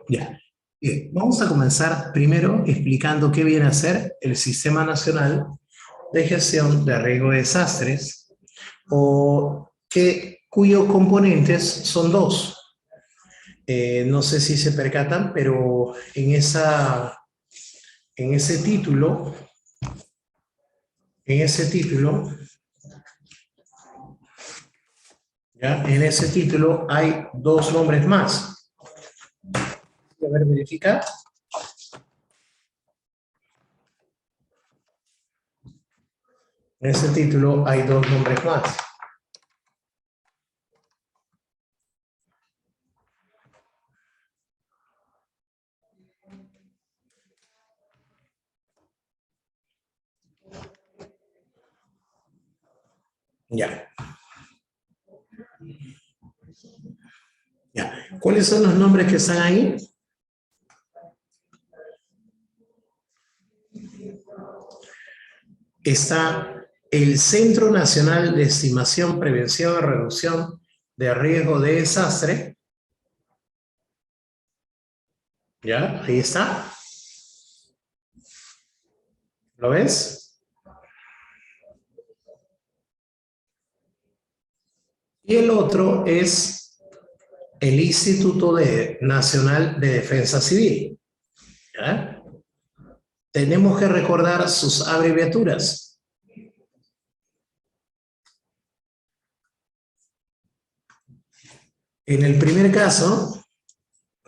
Ya. Bien, vamos a comenzar primero explicando qué viene a ser el Sistema Nacional de Gestión de Riesgo de Desastres, cuyos componentes son dos. No sé si se percatan, pero en ese título, ¿ya? En ese título hay dos nombres más. A ver, verificar. En ese título hay dos nombres más. Ya. Ya. ¿Cuáles son los nombres que están ahí? Está el Centro Nacional de Estimación, Prevención y Reducción de Riesgo de Desastre. ¿Ya? Ahí está. ¿Lo ves? Y el otro es el Instituto Nacional de Defensa Civil. ¿Ya? Tenemos que recordar sus abreviaturas. En el primer caso,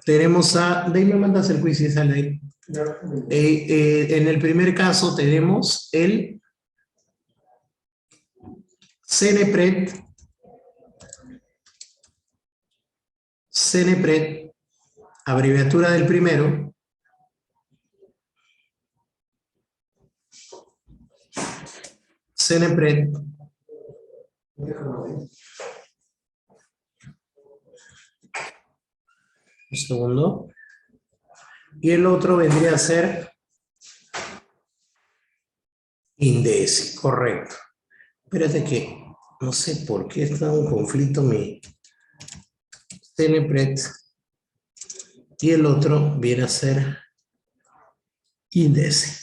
tenemos a... De ahí me mandas el quiz y sale ahí. En el primer caso tenemos el CENEPRED, abreviatura del primero, CENEPRED, un segundo, y el otro vendría a ser INDECI, correcto. Espérate que no sé por qué está un conflicto mi CENEPRED y el otro viene a ser INDECI.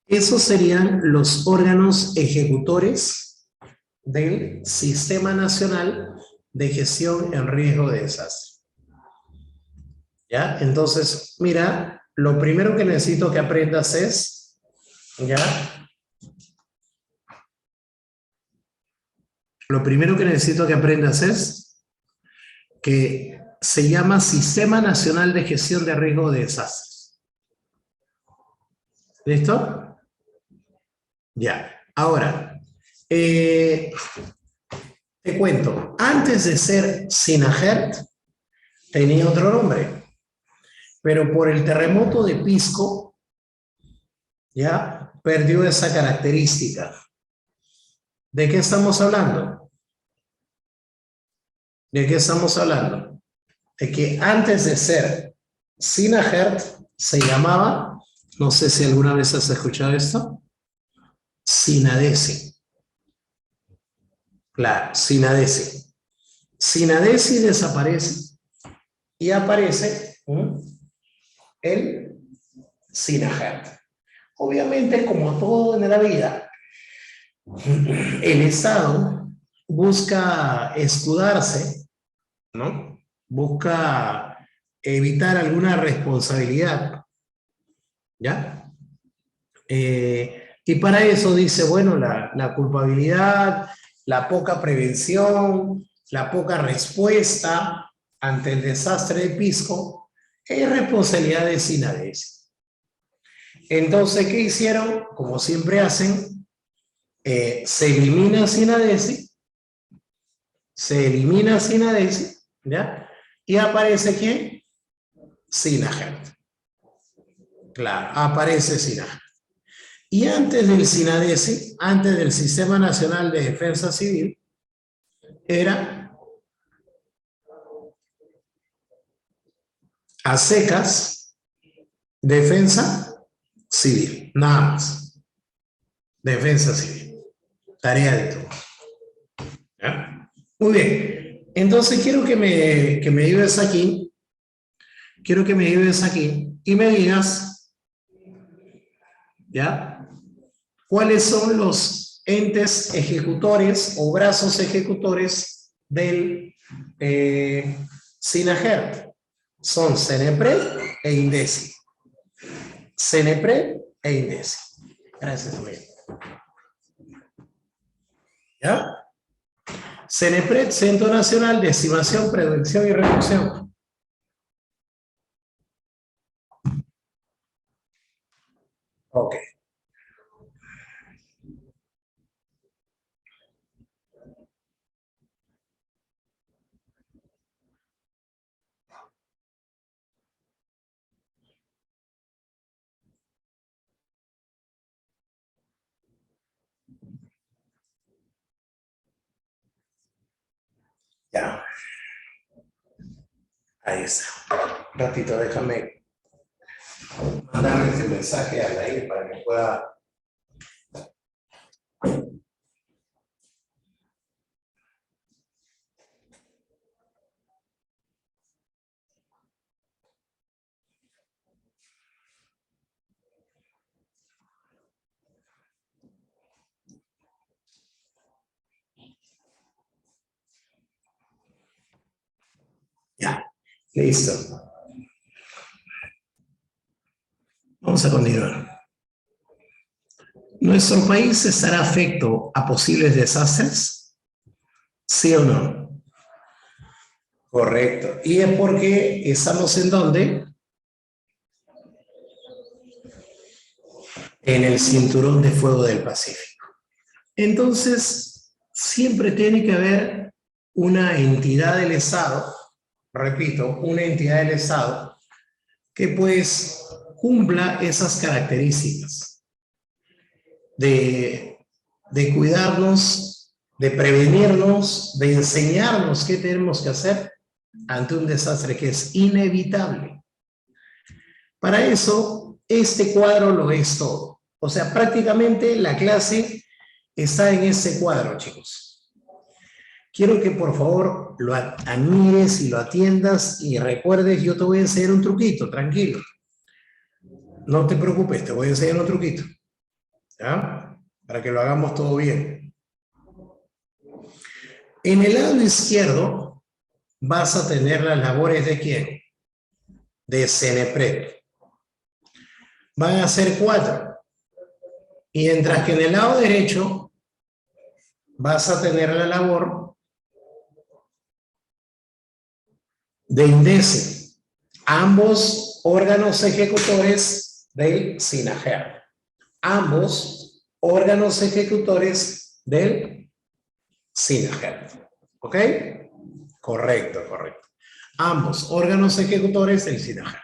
Esos serían los órganos ejecutores del Sistema Nacional de Gestión en Riesgo de Desastre. ¿Ya? Entonces, mira, lo primero que necesito que aprendas es, ¿ya? Lo primero que necesito que aprendas es que se llama Sistema Nacional de Gestión de Riesgo de Desastres. ¿Listo? Ya. Ahora, te cuento, antes de ser SINAGERT, tenía otro nombre, pero por el terremoto de Pisco, ya perdió esa característica. ¿De qué estamos hablando? ¿De qué estamos hablando? De que antes de ser SINAGERT se llamaba, no sé si alguna vez has escuchado esto, SINADECI. Claro, SINADECI. SINADECI desaparece y aparece el SINAGERT. Obviamente, como todo en la vida, el Estado busca escudarse, ¿no? Busca evitar alguna responsabilidad, ¿ya? Y para eso dice, bueno, la culpabilidad, la poca prevención, la poca respuesta ante el desastre de Pisco es responsabilidad de SINADECI. Entonces, ¿qué hicieron? Como siempre hacen, se elimina SINADECI, ¿ya? Y aparece ¿quién? SINAGERT. Claro, aparece SINAGERT. Y antes del SINADECI, antes del Sistema Nacional de Defensa Civil, era a secas Defensa Civil, nada más. Defensa Civil. Tarea de todos. ¿Ya? Muy bien. Entonces quiero que me ayudes aquí. Quiero que me ayudes aquí y me digas, ¿ya? ¿Cuáles son los entes ejecutores o brazos ejecutores del SINAGER? Son CENEPRED e INDECI. CENEPRED e INDECI. Gracias, amigo. ¿Ya? CENEPRED, Centro Nacional de Estimación, Predicción y Reducción. Ok. Ya. Ahí está. Un ratito, déjame mandarle este mensaje a Lair para que pueda. Ya, listo. Vamos a continuar. ¿Nuestro país estará afecto a posibles desastres? ¿Sí o no? Correcto. ¿Y es porque estamos en dónde? En el cinturón de fuego del Pacífico. Entonces, siempre tiene que haber una entidad del Estado, repito, una entidad del Estado, que pues cumpla esas características de cuidarnos, de prevenirnos, de enseñarnos qué tenemos que hacer ante un desastre que es inevitable. Para eso, este cuadro lo es todo. O sea, prácticamente la clase está en este cuadro, chicos. Quiero que por favor lo admires y lo atiendas y recuerdes, yo te voy a enseñar un truquito, tranquilo. No te preocupes, te voy a enseñar un truquito. ¿Ya? Para que lo hagamos todo bien. En el lado izquierdo vas a tener las labores de ¿quién? De CENEPRED. Van a ser 4. Y mientras que en el lado derecho vas a tener la labor de INDECI, ambos órganos ejecutores del SINAGER. Ambos órganos ejecutores del SINAGER. ¿Ok? Correcto, correcto. Ambos órganos ejecutores del SINAGER.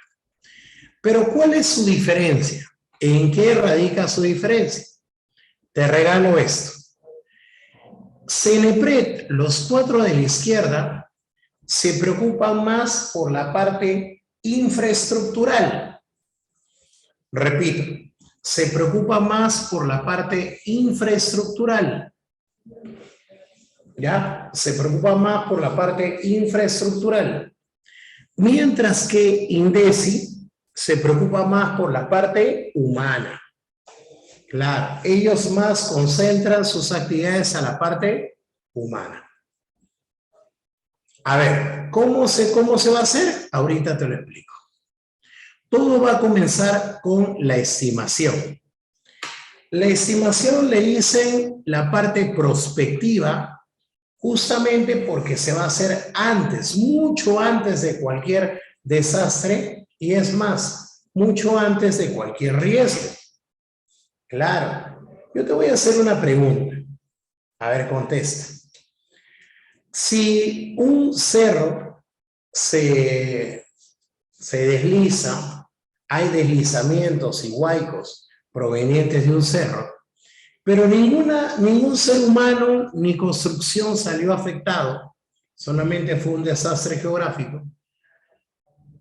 Pero ¿cuál es su diferencia? ¿En qué radica su diferencia? Te regalo esto. CENEPRED, los 4 de la izquierda, se preocupan más por la parte infraestructural. Repito, se preocupa más por la parte infraestructural. ¿Ya? Se preocupa más por la parte infraestructural. Mientras que INDECI se preocupa más por la parte humana. Claro, ellos más concentran sus actividades a la parte humana. A ver, ¿cómo se va a hacer? Ahorita te lo explico. Todo va a comenzar con la estimación. La estimación le dicen la parte prospectiva, justamente porque se va a hacer antes, mucho antes de cualquier desastre, y es más, mucho antes de cualquier riesgo. Claro, yo te voy a hacer una pregunta. A ver, contesta. Si un cerro se desliza, hay deslizamientos y huaicos provenientes de un cerro, pero ningún ser humano ni construcción salió afectado, solamente fue un desastre geográfico.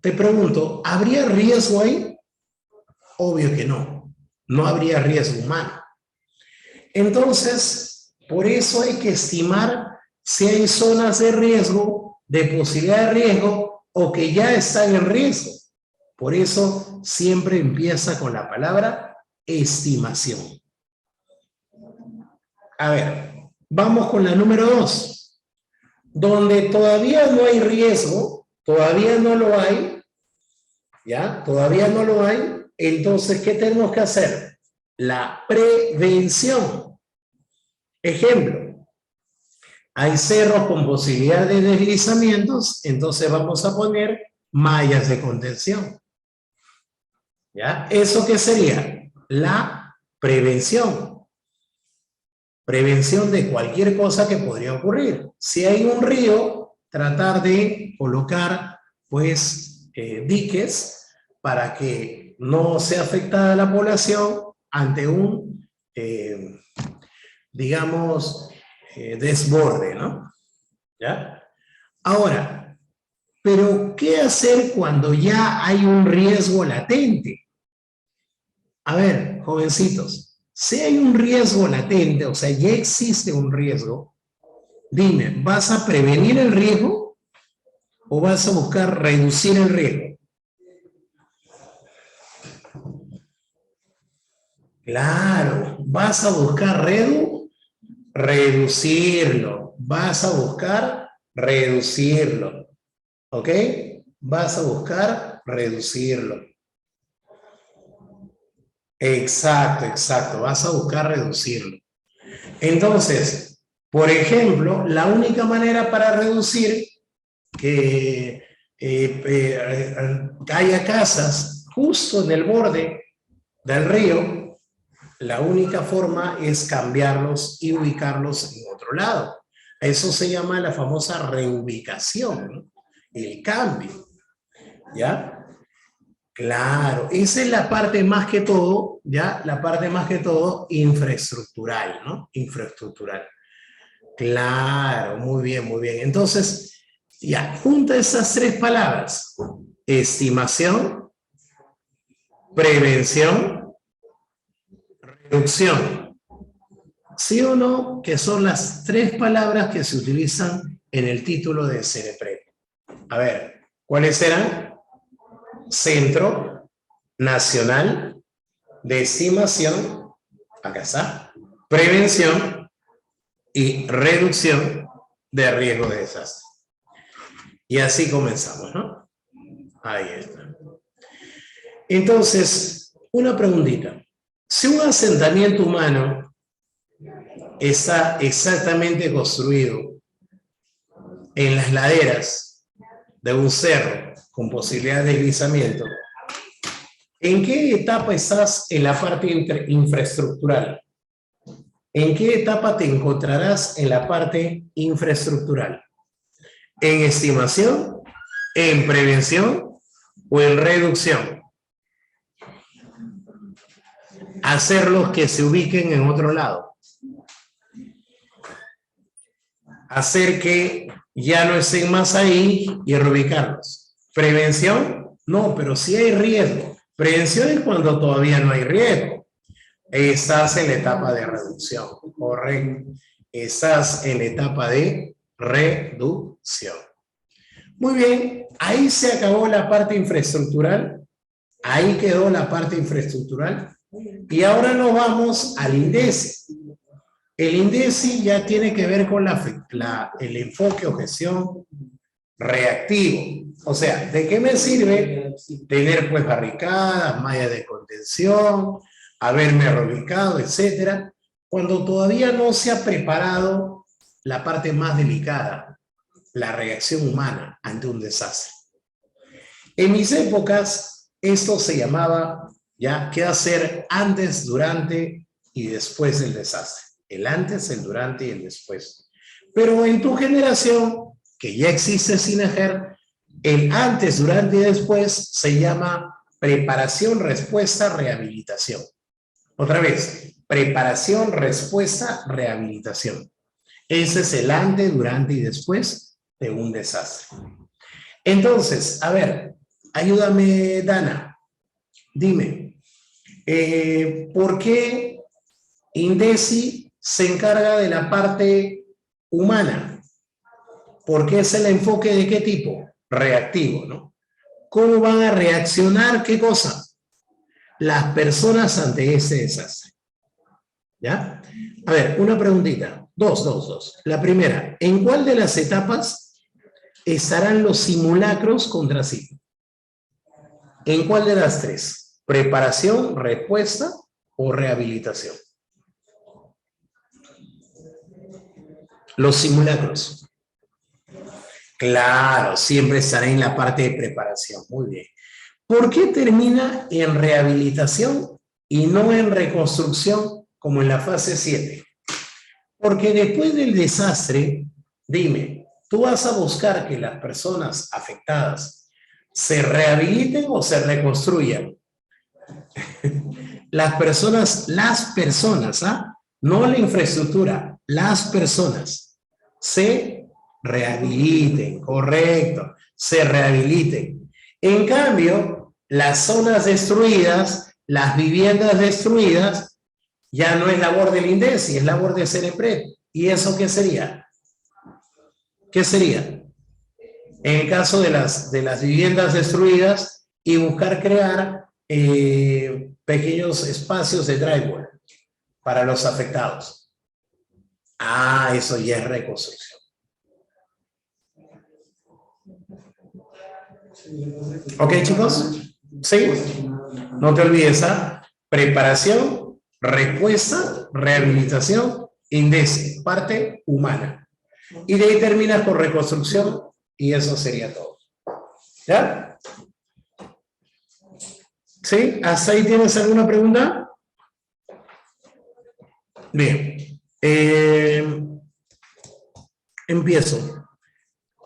Te pregunto, ¿habría riesgo ahí? Obvio que no, no habría riesgo humano. Entonces, por eso hay que estimar si hay zonas de riesgo de posibilidad de riesgo o que ya están en riesgo. Por eso siempre empieza con la palabra estimación. A ver, vamos con la número 2. Donde todavía no hay riesgo, todavía no lo hay, ¿ya? Todavía no lo hay. Entonces, ¿qué tenemos que hacer? La prevención. Ejemplo, hay cerros con posibilidad de deslizamientos, entonces vamos a poner mallas de contención. ¿Ya? ¿Eso qué sería? La prevención. Prevención de cualquier cosa que podría ocurrir. Si hay un río, tratar de colocar, pues, diques para que no sea afectada la población ante un, digamos, desborde, ¿no? ¿Ya? Ahora, pero ¿qué hacer cuando ya hay un riesgo latente? A ver, jovencitos, si hay un riesgo latente, o sea, ya existe un riesgo, dime, ¿vas a prevenir el riesgo o vas a buscar reducir el riesgo? Claro, vas a buscar reducirlo, vas a buscar reducirlo, ¿ok? Vas a buscar reducirlo. Exacto, exacto, vas a buscar reducirlo. Entonces, por ejemplo, la única manera para reducir que haya casas justo en el borde del río, la única forma es cambiarlos y ubicarlos en otro lado. Eso se llama la famosa reubicación, ¿no? El cambio, ¿ya? Claro, esa es la parte más que todo, ¿ya? La parte más que todo infraestructural, ¿no? Infraestructural. Claro, muy bien, muy bien. Entonces, ya, junta esas tres palabras. Estimación, prevención, reducción. ¿Sí o no? Que son las tres palabras que se utilizan en el título de CENEPRED. A ver, ¿cuáles eran? Centro Nacional de Estimación, acá está, prevención y reducción de riesgo de desastre. Y así comenzamos, ¿no? Ahí está. Entonces, una preguntita. Si un asentamiento humano está exactamente construido en las laderas de un cerro con posibilidad de deslizamiento, ¿en qué etapa estás en la parte infraestructural? ¿En qué etapa te encontrarás en la parte infraestructural? ¿En estimación, en prevención o en reducción? Hacerlos que se ubiquen en otro lado. Hacer que ya no estén más ahí y reubicarlos. ¿Prevención? No, pero sí hay riesgo. Prevención es cuando todavía no hay riesgo. Estás en la etapa de reducción, correcto. Estás en la etapa de reducción. Muy bien, ahí se acabó la parte infraestructural. Ahí quedó la parte infraestructural. Y ahora nos vamos al INDECI. El INDECI ya tiene que ver con el enfoque o gestión reactivo. O sea, ¿de qué me sirve tener pues barricadas, mallas de contención, haberme reubicado, etcétera, cuando todavía no se ha preparado la parte más delicada, la reacción humana ante un desastre? En mis épocas, esto se llamaba, ya, ¿qué hacer antes, durante y después del desastre? El antes, el durante y el después. Pero en tu generación, que ya existe SINAGER, el antes, durante y después se llama preparación, respuesta, rehabilitación. Otra vez, preparación, respuesta, rehabilitación. Ese es el antes, durante y después de un desastre. Entonces, a ver, ayúdame, Dana. Dime, ¿por qué INDECI se encarga de la parte humana? Porque es el enfoque de qué tipo? Reactivo, ¿no? ¿Cómo van a reaccionar qué cosa? Las personas ante ese desastre. ¿Ya? A ver, una preguntita. Dos. La primera, ¿en cuál de las etapas estarán los simulacros contra sismo? ¿En cuál de las tres? ¿Preparación, respuesta o rehabilitación? Los simulacros. Claro, siempre estará en la parte de preparación. Muy bien. ¿Por qué termina en rehabilitación y no en reconstrucción como en la fase 7? Porque después del desastre, dime, ¿tú vas a buscar que las personas afectadas se rehabiliten o se reconstruyan? Las personas, ¿ah? No la infraestructura, las personas se rehabiliten, correcto, se rehabiliten. En cambio, las zonas destruidas, las viviendas destruidas, ya no es labor del INDECI, es labor de CENEPRED. ¿Y eso qué sería? ¿Qué sería? En el caso de las viviendas destruidas y buscar crear pequeños espacios de drywall para los afectados. Ah, eso ya es reconstrucción. ¿Ok, chicos? ¿Sí? No te olvides, ¿ah? Preparación, respuesta, rehabilitación, INDECI, parte humana. Y de ahí terminas con reconstrucción y eso sería todo. ¿Ya? ¿Sí? ¿Hasta ahí tienes alguna pregunta? Bien. Empiezo.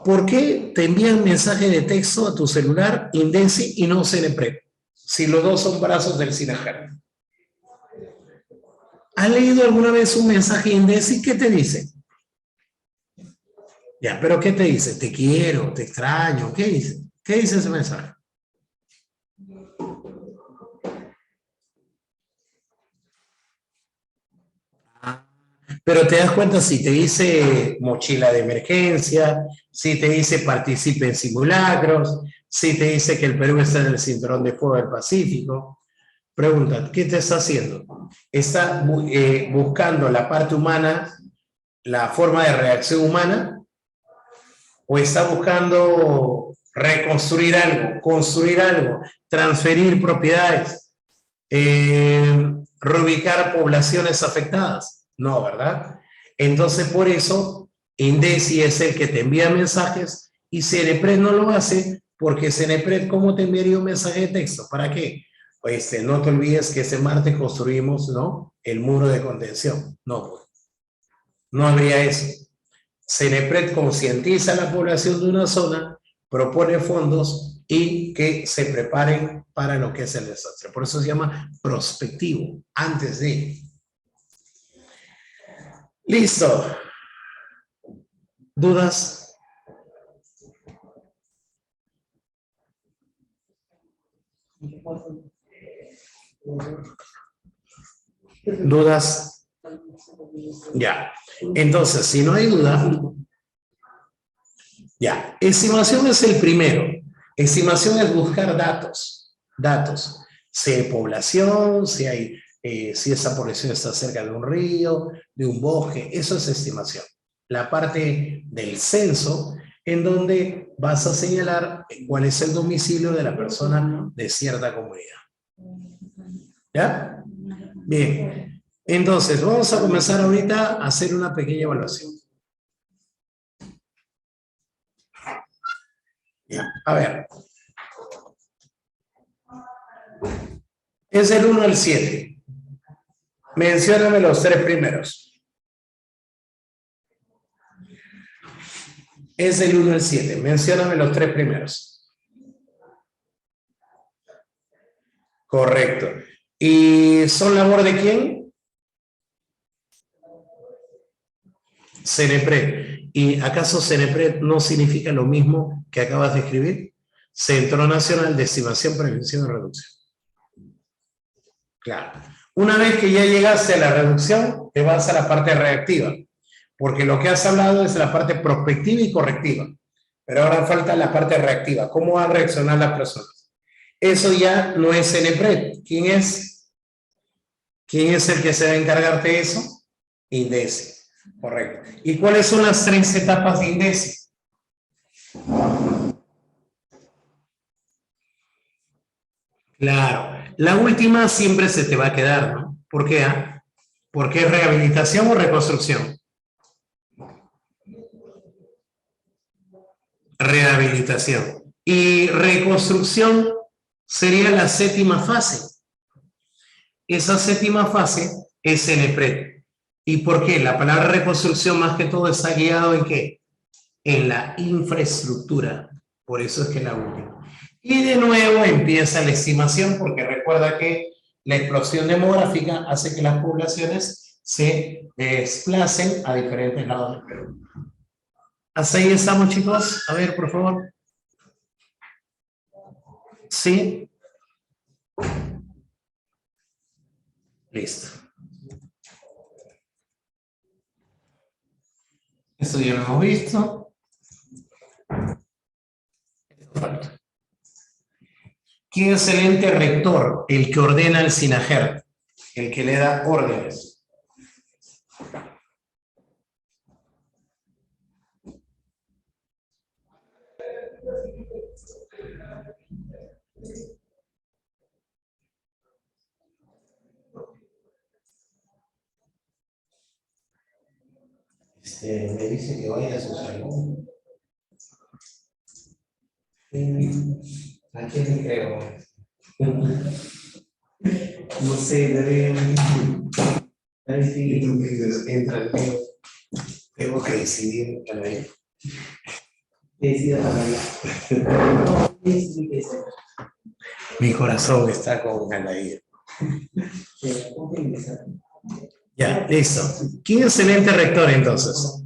¿Por qué te envían mensaje de texto a tu celular INDECI y no CENEPRED? Si los dos son brazos del SINAJAR. ¿Has leído alguna vez un mensaje INDECI? ¿Qué te dice? Ya, pero ¿qué te dice? Te quiero, te extraño. ¿Qué dice? ¿Qué dice ese mensaje? Pero te das cuenta si te dice mochila de emergencia, si te dice participe en simulacros, si te dice que el Perú está en el cinturón de fuego del Pacífico. Pregunta, ¿qué te está haciendo? ¿Está buscando la parte humana, la forma de reacción humana? ¿O está buscando reconstruir algo, construir algo, transferir propiedades, reubicar poblaciones afectadas? No, ¿verdad? Entonces, por eso, INDECI es el que te envía mensajes y CENEPRED no lo hace porque CENEPRED, ¿cómo te enviaría un mensaje de texto? ¿Para qué? Pues no te olvides que ese martes construimos, ¿no?, el muro de contención. No, pues, no habría eso. CENEPRED concientiza a la población de una zona, propone fondos y que se preparen para lo que es el desastre. Por eso se llama prospectivo, antes de. Listo. ¿Dudas? ¿Dudas? Ya. Entonces, si no hay duda, ya. Estimación es el primero. Estimación es buscar datos. Datos. Si hay población, si hay, si esa población está cerca de un río, de un bosque, eso es estimación. La parte del censo, en donde vas a señalar cuál es el domicilio de la persona de cierta comunidad. ¿Ya? Bien. Entonces, vamos a comenzar ahorita a hacer una pequeña evaluación. Bien. A ver. Es del 1 al 7. Mencióname los tres primeros. Es del 1 al 7. Mencióname los tres primeros. Correcto. ¿Y son labor de quién? CENEPRED. ¿Y acaso CENEPRED no significa lo mismo que acabas de escribir? Centro Nacional de Estimación, Prevención y Reducción. Claro. Una vez que ya llegaste a la reducción, te vas a la parte reactiva. porque lo que has hablado es la parte prospectiva y correctiva, pero ahora falta la parte reactiva. ¿Cómo van a reaccionar las personas? Eso ya no es CNPRED. ¿Quién es? ¿Quién es el que se va a encargar de eso? INDECI. Correcto. ¿Y cuáles son las 3 etapas de INDECI? Claro. La última siempre se te va a quedar, ¿no? ¿Por qué? ¿Porque es rehabilitación o reconstrucción? Rehabilitación. Y reconstrucción sería la 7ª fase. Esa 7ª fase es CNPRED. ¿Y por qué? La palabra reconstrucción más que todo está guiado en ¿qué? En la infraestructura. Por eso es que es la última. Y de nuevo empieza la estimación, porque recuerda que la explosión demográfica hace que las poblaciones se desplacen a diferentes lados del Perú. ¿Hasta ahí estamos, chicos? A ver, por favor. ¿Sí? Listo. Esto ya lo hemos visto. ¿Quién es el ente rector? El que ordena el SINAGER, el que le da órdenes. Me dice que vaya a su salón. ¿A quién le creo? No sé, debe. Y tú dices, entra el mío. Tengo que decidir para ir. Decida para ir. Mi corazón está con Anaí. Ya, listo. ¿Quién es el ente rector entonces?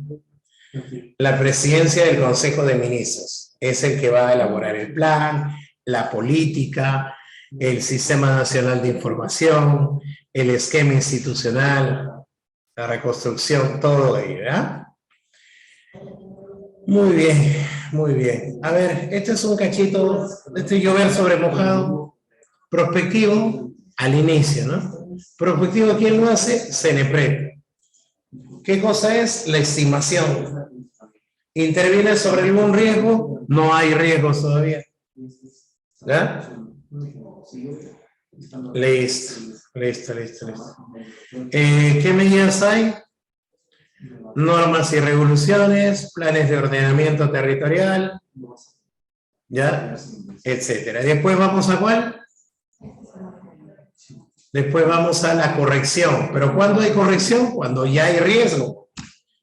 La presidencia del Consejo de Ministros. Es el que va a elaborar el plan, la política, el Sistema Nacional de Información, el esquema institucional, la reconstrucción, todo ello, ¿verdad? Muy bien, muy bien. A ver, este es un cachito, este llover sobre mojado, prospectivo al inicio, ¿no? Prospectivo, ¿quién lo hace? CNPRED. ¿Qué cosa es? La estimación. ¿Interviene sobre algún riesgo? No hay riesgos todavía. ¿Ya? Listo, listo, listo, listo. ¿Qué medidas hay? Normas y regulaciones, planes de ordenamiento territorial, ¿ya? Etcétera. Después vamos a ¿cuál? Después vamos a la corrección. ¿Pero cuándo hay corrección? Cuando ya hay riesgo.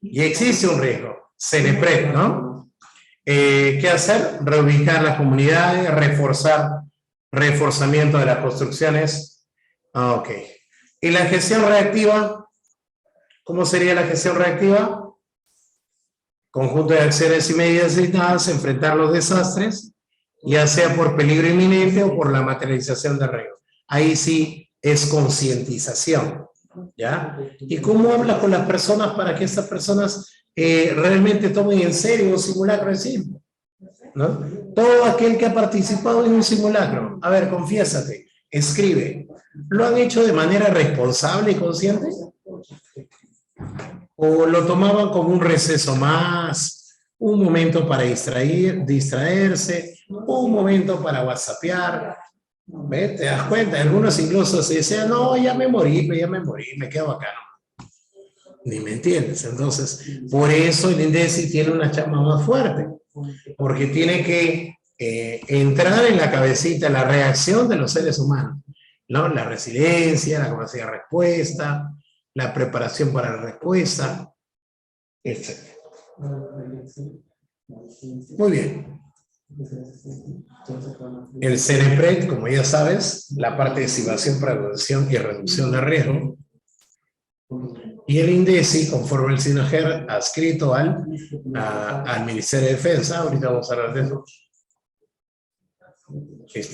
Y existe un riesgo. CNPRED, ¿no? ¿Qué hacer? Reubicar las comunidades, reforzamiento de las construcciones. Ok. ¿Y la gestión reactiva? ¿Cómo sería la gestión reactiva? Conjunto de acciones y medidas designadas, enfrentar los desastres, ya sea por peligro inminente o por la materialización de riesgo. Ahí sí es concientización, ¿ya? ¿Y cómo habla con las personas para que estas personas realmente tomen en serio un simulacro de sismo? ¿No? Todo aquel que ha participado en un simulacro, a ver, confiésate, escribe, ¿lo han hecho de manera responsable y consciente? ¿O lo tomaban como un receso más, un momento para distraerse, un momento para whatsappear? ¿Ves? ¿Te das cuenta? Algunos incluso se decían, no, ya me morí, me quedo acá. Ni me entiendes. Entonces, por eso el INDECI tiene una chamba más fuerte, porque tiene que entrar en la cabecita la reacción de los seres humanos, ¿no? La resiliencia, la capacidad de respuesta, la preparación para la respuesta, etc. Muy bien. El CNPRED, como ya sabes, la parte de estimación, prevención y reducción de riesgo. Y el INDECI, conforme el SINAGER, adscrito al Ministerio de Defensa. Ahorita vamos a hablar de eso.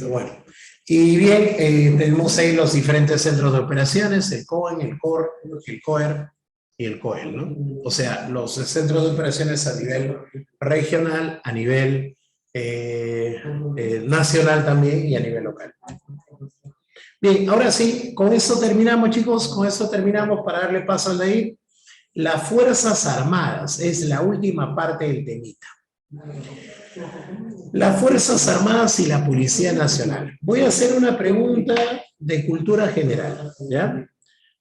Bueno. Y bien, tenemos ahí los diferentes centros de operaciones, el COEN, el COR, el COER, y el COEL, ¿no? O sea, los centros de operaciones a nivel regional, a nivel nacional también y a nivel local. Bien, ahora sí, con eso terminamos, chicos, con eso terminamos para darle paso al de ahí. Las Fuerzas Armadas es la última parte del temita. Las Fuerzas Armadas y la Policía Nacional. Voy a hacer una pregunta de cultura general, ¿ya?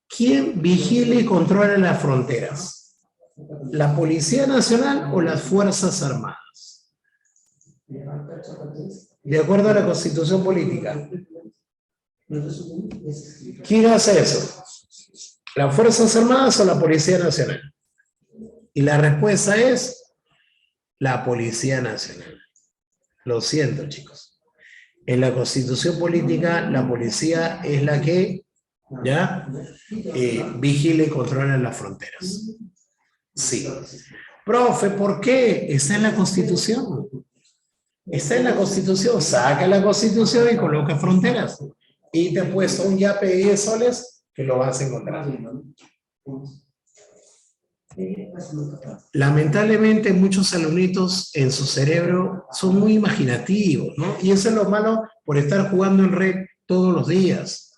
¿Quién vigila y controla las fronteras? ¿La Policía Nacional o las Fuerzas Armadas? De acuerdo a la Constitución Política. ¿Quién hace eso? ¿Las Fuerzas Armadas o la Policía Nacional? Y la respuesta es la Policía Nacional. Lo siento, chicos. En la Constitución Política, la policía es la que ¿ya? Vigila y controla las fronteras. Sí. Profe, ¿por qué? Está en la Constitución. Está en la Constitución. Saca la Constitución y coloca fronteras. Y te he puesto un yape de 10 soles que lo vas a encontrar. Lamentablemente muchos alumnitos en su cerebro son muy imaginativos, ¿no? Y eso es lo malo por estar jugando en red todos los días.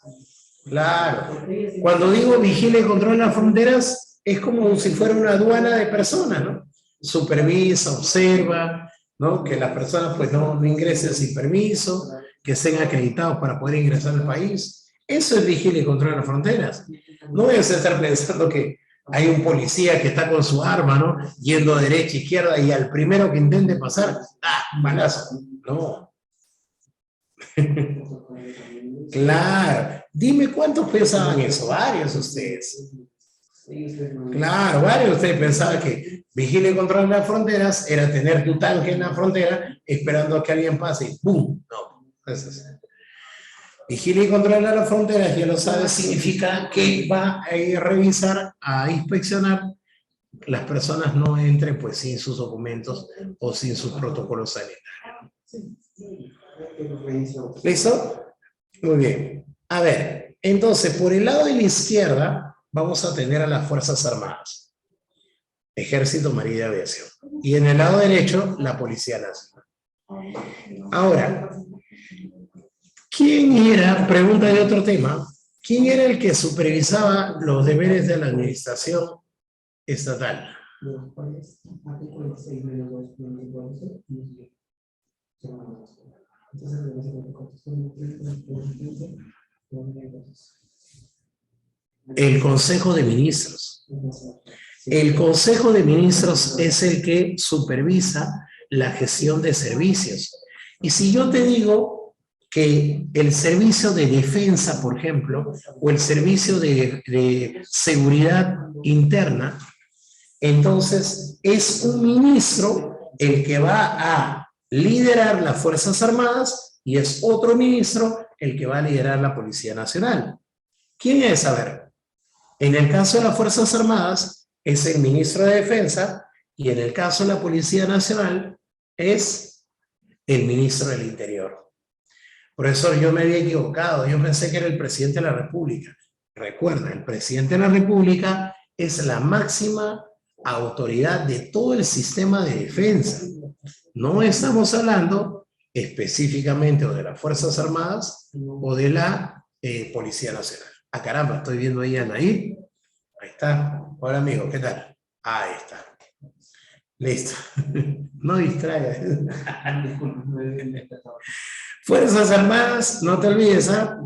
Claro. Cuando digo vigila y controla las fronteras, es como si fuera una aduana de personas, ¿no? Supervisa, observa, ¿no? Que las personas pues no ingresen sin permiso, que estén acreditados para poder ingresar al país. Eso es vigila y controla las fronteras. No voy a estar pensando que hay un policía que está con su arma, ¿no? Yendo de derecha a izquierda y al primero que intente pasar, balazo. No. Claro. Dime cuántos pensaban eso. Varios ustedes. Claro, varios de ustedes pensaban que vigila y controla las fronteras era tener tu tanque en la frontera esperando a que alguien pase y ¡pum! No, eso es. Vigila y controla las fronteras, ya lo sabes, significa que va a revisar, a inspeccionar las personas no entren pues sin sus documentos o sin sus protocolos sanitarios. ¿Listo? Muy bien. A ver, entonces por el lado de la izquierda vamos a tener a las Fuerzas Armadas, Ejército, Marina y Aviación. Y en el lado derecho, la Policía Nacional. Ahora, ¿quién era, pregunta de otro tema, quién era el que supervisaba los deberes de la administración estatal? El Consejo de Ministros. El Consejo de Ministros es el que supervisa la gestión de servicios. Y si yo te digo que el servicio de defensa, por ejemplo, o el servicio de seguridad interna, entonces es un ministro el que va a liderar las Fuerzas Armadas y es otro ministro el que va a liderar la Policía Nacional. ¿Quién es? A ver, en el caso de las Fuerzas Armadas es el ministro de Defensa y en el caso de la Policía Nacional es el ministro del Interior. Profesor, yo me había equivocado, yo pensé que era el presidente de la República. Recuerda, el presidente de la República es la máxima autoridad de todo el sistema de defensa. No estamos hablando específicamente o de las Fuerzas Armadas o de la Policía Nacional. Ah, caramba, estoy viendo ahí a Nair. Ahí está. Hola, amigo, ¿qué tal? Ahí está. Listo. No distraigas. Fuerzas Armadas, no te olvides, ¿ah?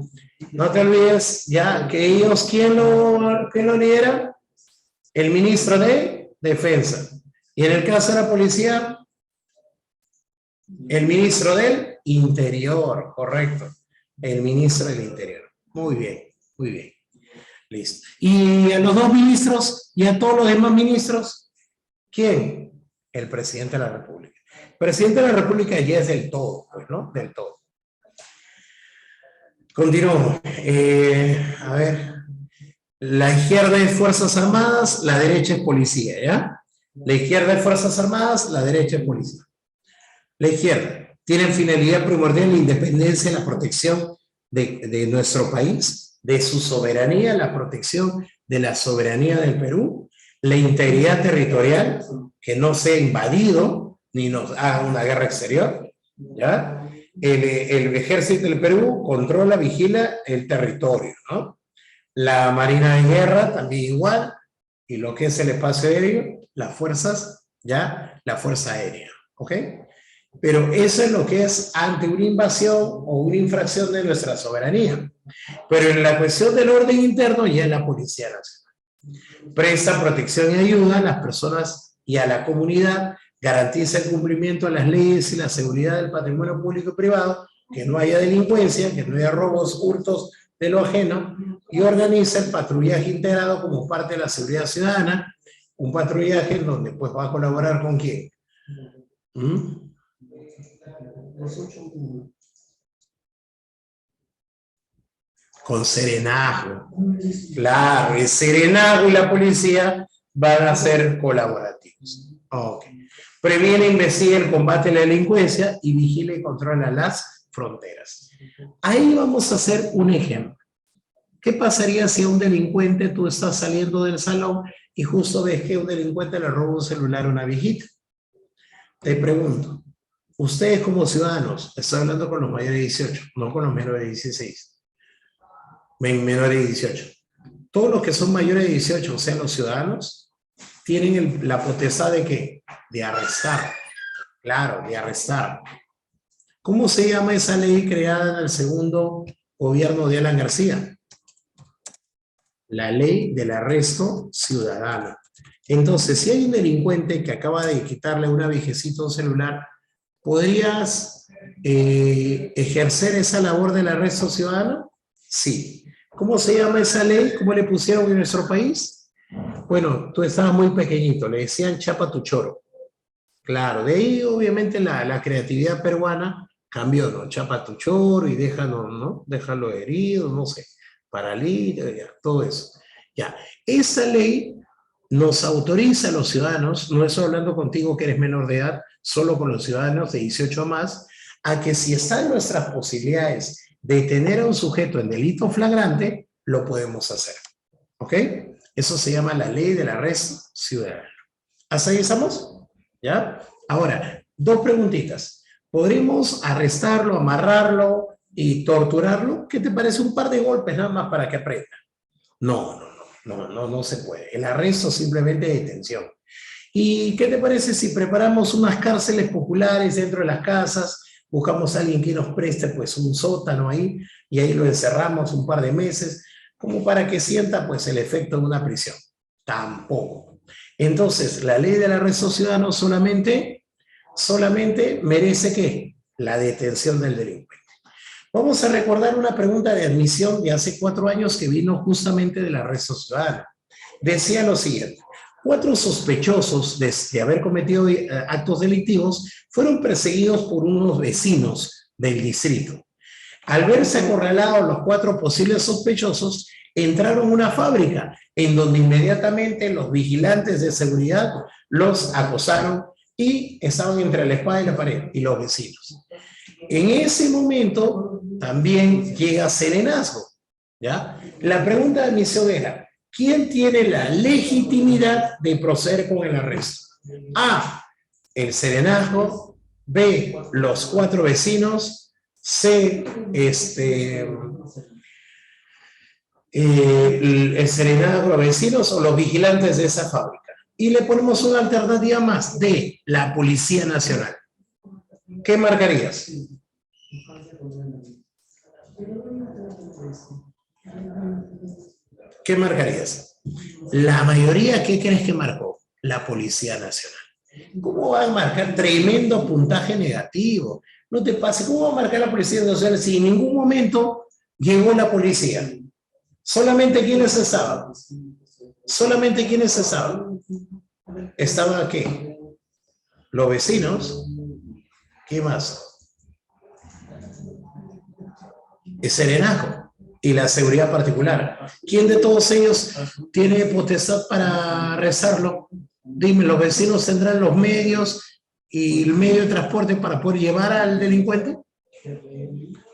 No te olvides, ya, que ellos, ¿quién lo lidera? El ministro de Defensa. Y en el caso de la policía, el ministro del Interior, correcto. El ministro del Interior. Muy bien, muy bien. Listo. Y a los dos ministros y a todos los demás ministros, ¿quién? El presidente de la República. El presidente de la República ya es del todo, pues, ¿no? Del todo. Continuamos. A ver. La izquierda es Fuerzas Armadas, la derecha es policía, ¿ya? La izquierda es Fuerzas Armadas, la derecha es policía. La izquierda tiene finalidad primordial la independencia y la protección de nuestro país, de su soberanía, la protección de la soberanía del Perú la integridad territorial, que no sea invadido ni nos haga una guerra exterior, ¿ya? El ejército del Perú controla, vigila el territorio, ¿no? La Marina de Guerra también igual, y lo que es el espacio aéreo, las fuerzas, ¿ya? La Fuerza Aérea, ¿ok? Pero eso es lo que es ante una invasión o una infracción de nuestra soberanía. Pero en la cuestión del orden interno ya es la Policía Nacional. Presta protección y ayuda a las personas y a la comunidad, garantiza el cumplimiento de las leyes y la seguridad del patrimonio público y privado, que no haya delincuencia, que no haya robos, hurtos de lo ajeno, y organiza el patrullaje integrado como parte de la seguridad ciudadana, un patrullaje en donde pues va a colaborar con quién. Con Serenazgo. Claro, el Serenazgo y la policía van a ser colaborativos. Ok. Previene, investiga el combate a la delincuencia y vigila y controla las fronteras. Ahí vamos a hacer un ejemplo. ¿Qué pasaría si a un delincuente tú estás saliendo del salón y justo ves que un delincuente le roba un celular a una viejita? Te pregunto, ustedes como ciudadanos, estoy hablando con los mayores de 18, no con los menores de 16, menores de 18. Todos los que son mayores de 18, o sea, los ciudadanos, tienen la potestad de ¿qué? De arrestar. Claro, de arrestar. ¿Cómo se llama esa ley creada en el segundo gobierno de Alan García? La ley del arresto ciudadano. Entonces, si hay un delincuente que acaba de quitarle a una viejecita un celular, ¿podrías ejercer esa labor del arresto ciudadano? Sí. ¿Cómo se llama esa ley? ¿Cómo le pusieron en nuestro país? Bueno, tú estabas muy pequeñito, le decían chapa tu choro. Claro, de ahí obviamente la creatividad peruana cambió, ¿no? Chapa tu choro y déjalo, ¿no? Déjalo herido, no sé, paralítico, ya, todo eso. Ya, esa ley nos autoriza a los ciudadanos, no estoy hablando contigo que eres menor de edad, solo con los ciudadanos de 18 o más, a que si están nuestras posibilidades de detener a un sujeto en delito flagrante, lo podemos hacer. ¿Ok? Eso se llama la ley del arresto ciudadano. ¿Hasta ahí estamos? ¿Ya? Ahora, dos preguntitas. ¿Podremos arrestarlo, amarrarlo y torturarlo? ¿Qué te parece? Un par de golpes nada más para que aprenda. No se puede. El arresto simplemente es detención. ¿Y qué te parece si preparamos unas cárceles populares dentro de las casas? Buscamos a alguien que nos preste pues un sótano ahí y ahí lo encerramos un par de meses como para que sienta pues el efecto de una prisión. Tampoco. Entonces, la ley del arresto ciudadano solamente merece ¿qué? La detención del delincuente. Vamos a recordar una pregunta de admisión de hace 4 años que vino justamente del arresto ciudadano. Decía lo siguiente: 4 sospechosos de haber cometido actos delictivos fueron perseguidos por unos vecinos del distrito. Al verse acorralados los 4 posibles sospechosos, entraron a una fábrica en donde inmediatamente los vigilantes de seguridad los acosaron y estaban entre la espada y la pared, y los vecinos. En ese momento también llega Serenazgo, ¿ya? La pregunta de admisión era: ¿quién tiene la legitimidad de proceder con el arresto? A, el Serenazgo; B, los 4 vecinos; C, el Serenazgo, los vecinos o los vigilantes de esa fábrica. Y le ponemos una alternativa más: D, la Policía Nacional. ¿Qué marcarías? ¿Qué marcarías? La mayoría, ¿qué crees que marcó? La Policía Nacional. ¿Cómo va a marcar tremendo puntaje negativo? No te pase, ¿cómo va a marcar la Policía Nacional si en ningún momento llegó la policía? ¿Solamente quiénes estaban? ¿Solamente quiénes estaban? ¿Estaba qué? Los vecinos. ¿Qué más? El Serenazgo y la seguridad particular. ¿Quién de todos ellos tiene potestad para arrestarlo? Dime, ¿los vecinos tendrán los medios y el medio de transporte para poder llevar al delincuente?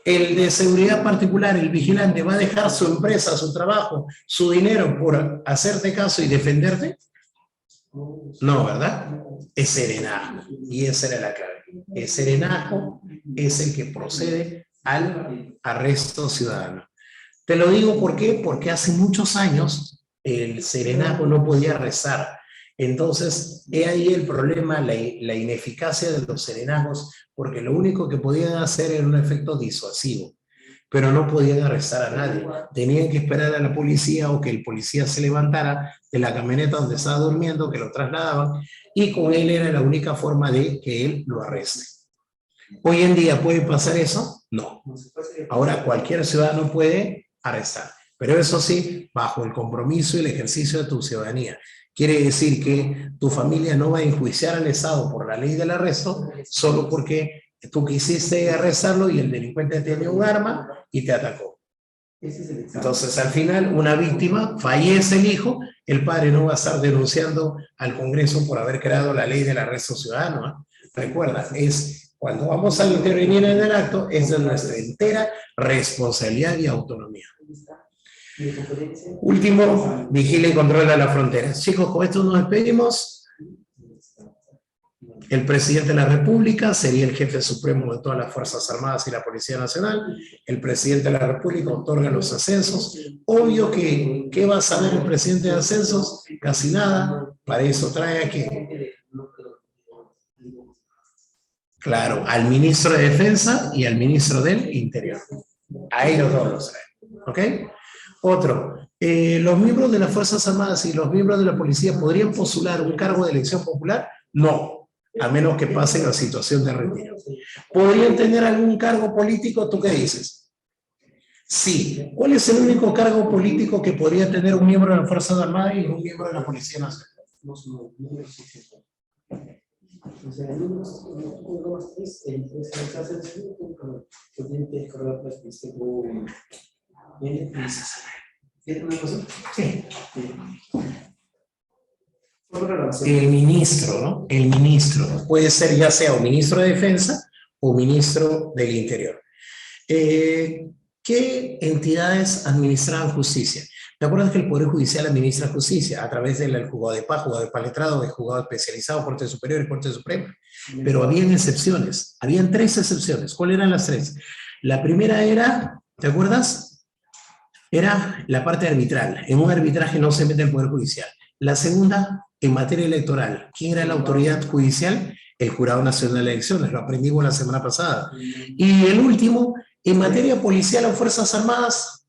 El de seguridad particular, el vigilante, ¿va a dejar su empresa, su trabajo, su dinero por hacerte caso y defenderte? No, ¿verdad? Es serenazgo. Y esa era la clave. El serenazgo es el que procede al arresto ciudadano. Te lo digo ¿por qué? Porque hace muchos años el serenazgo no podía arrestar. Entonces, he ahí el problema, la ineficacia de los serenazgos, porque lo único que podían hacer era un efecto disuasivo, pero no podían arrestar a nadie. Tenían que esperar a la policía o que el policía se levantara de la camioneta donde estaba durmiendo, que lo trasladaban, y con él era la única forma de que él lo arreste. ¿Hoy en día puede pasar eso? No. Ahora cualquier ciudadano puede arrestar, pero eso sí, bajo el compromiso y el ejercicio de tu ciudadanía. Quiere decir que tu familia no va a enjuiciar al Estado por la ley del arresto solo porque tú quisiste arrestarlo y el delincuente tenía un arma y te atacó. Entonces, al final, una víctima, fallece el hijo, el padre no va a estar denunciando al Congreso por haber creado la ley del arresto ciudadano, ¿eh? Recuerda, es cuando vamos a intervenir en el acto, es de nuestra entera responsabilidad y autonomía. Último, vigila y controla las fronteras. Chicos, con esto nos despedimos. El presidente de la República sería el jefe supremo de todas las Fuerzas Armadas y la Policía Nacional. El presidente de la República otorga los ascensos. Obvio que, ¿qué va a saber el presidente de ascensos? Casi nada. Para eso trae aquí. Claro, al ministro de Defensa y al ministro del Interior. A ellos dos los trae. ¿Ok? Otro. ¿Los miembros de las Fuerzas Armadas y los miembros de la Policía podrían postular un cargo de elección popular? No, a menos que pasen la situación de retiro. ¿Podrían tener algún cargo político? ¿Tú qué dices? Sí. ¿Cuál es el único cargo político que podría tener un miembro de las Fuerzas Armadas y un miembro de la Policía Nacional? El ministro, ¿no? El ministro. Puede ser ya sea un ministro de Defensa o ministro del Interior. ¿Qué entidades administraban justicia? ¿Te acuerdas que el Poder Judicial administra justicia a través del juzgado de paz, juzgado de paz letrado, del juzgado especializado, Corte Superior y Corte Suprema? Pero habían excepciones. Habían 3 excepciones. ¿Cuáles eran las 3? La primera era, ¿te acuerdas? Era la parte arbitral. En un arbitraje no se mete el Poder Judicial. La segunda, en materia electoral. ¿Quién era la autoridad judicial? El Jurado Nacional de Elecciones. Lo aprendimos la semana pasada. Y el último, en materia policial o Fuerzas Armadas.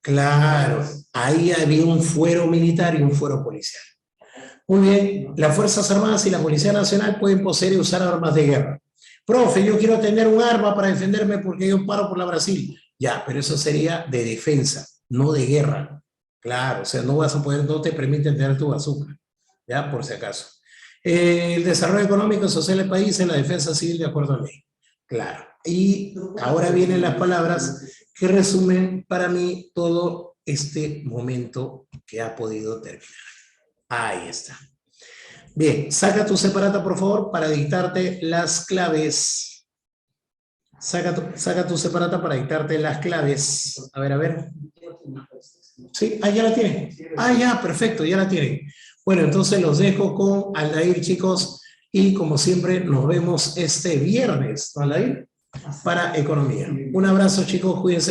Claro, ahí había un fuero militar y un fuero policial. Muy bien, las Fuerzas Armadas y la Policía Nacional pueden poseer y usar armas de guerra. Profe, yo quiero tener un arma para defenderme porque yo paro por la Brasil. Ya, pero eso sería de defensa, no de guerra. Claro, o sea, no vas a poder, no te permiten tener tu bazooka. Ya, por si acaso. El desarrollo económico y social del país en la defensa civil de acuerdo a ley. Claro. Y ahora vienen las palabras que resumen para mí todo este momento que ha podido terminar. Ahí está. Bien, saca tu separata, por favor, para dictarte las claves. Saca tu separata para dictarte las claves. A ver. Sí, ya la tienen. Ya, perfecto, ya la tienen. Bueno, entonces los dejo con Aldair, chicos, y como siempre nos vemos este viernes, ¿no, Aldair? Para economía. Un abrazo, chicos, cuídense.